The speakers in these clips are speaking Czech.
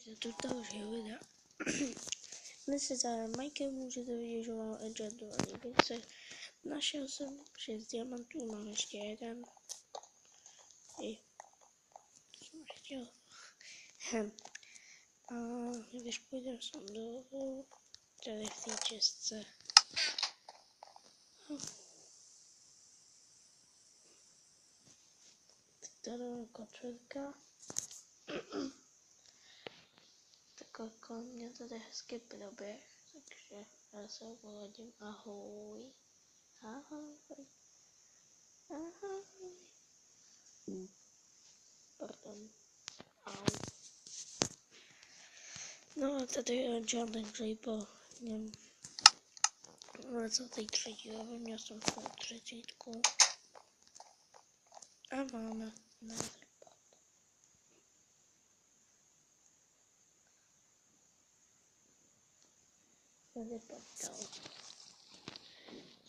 vítejte tu dalšího videa. Dnes se za Mikem můžete vidět, že mám enchantovaný věci. Našel jsem 6 diamantů, mám ještě jeden. Co jsem chtěl. A když půjdeme sem dolů, tady v té čestce. Tady je kočerka. Takhle kolem mě tady hezky proběh, takže já se poladím. Ahoj. Ahoj. Ahoj. Pardon. Au. No a tady je enchanting table. Ale co teď třetí level, měl jsem svou 30. A máme netherpad. Netherpad dal.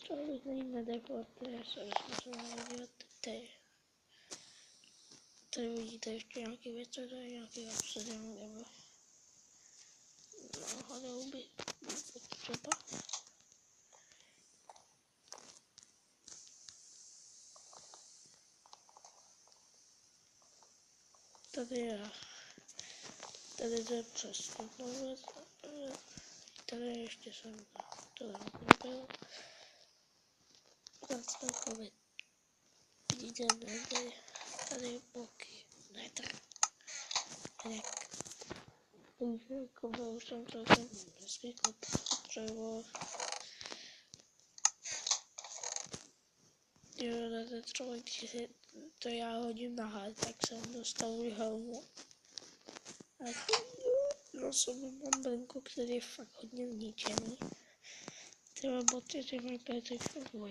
Co bych nejít netherpad, já se rozmyslím najít tady. Tady vidíte ještě nějaký věci, tady je nějaký obsidian, nebo náhodou by potřeba. Tady to je přestupná věc, tady ještě jsem to nebyl. Zastavkovi. Vidíte, tady je bloky, netr. Takže jako už jsem celkem nezvykl potřeboval. Jo, tady třeba když to já hodím na hard, tak jsem dostal helmu. A na sobě mám brnku, který je fakt hodně zničený. Třeba boty, ty mají PlayStation 2.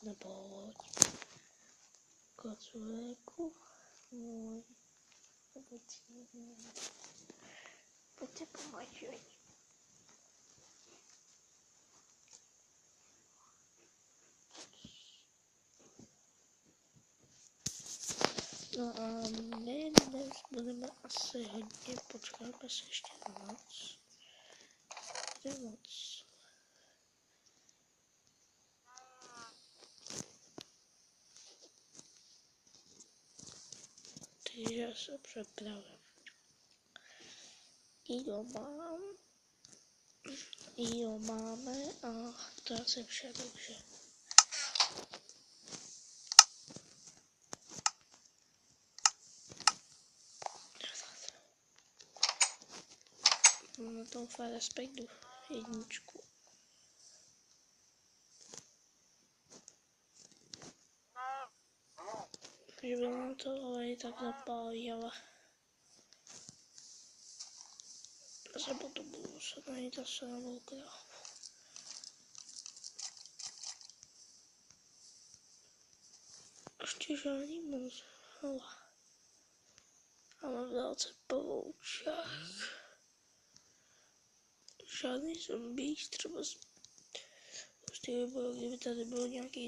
Nebo koculéku. Můj. Pojďte pomažuj. No a my dnes budeme asi hodně, počkáme se ještě na noc. Bude noc. Takže se připravím. Jídlo máme a to je asi vše, takže. Mám na tom fakt respektu 1. Že by nám to olej tak zapálí, ale se potom budu muset najít zase novou krávu. Ještě žádný moc, ale velice pavoučák. Žádný zombík, třeba prostě by bylo, kdyby tady byl nějaký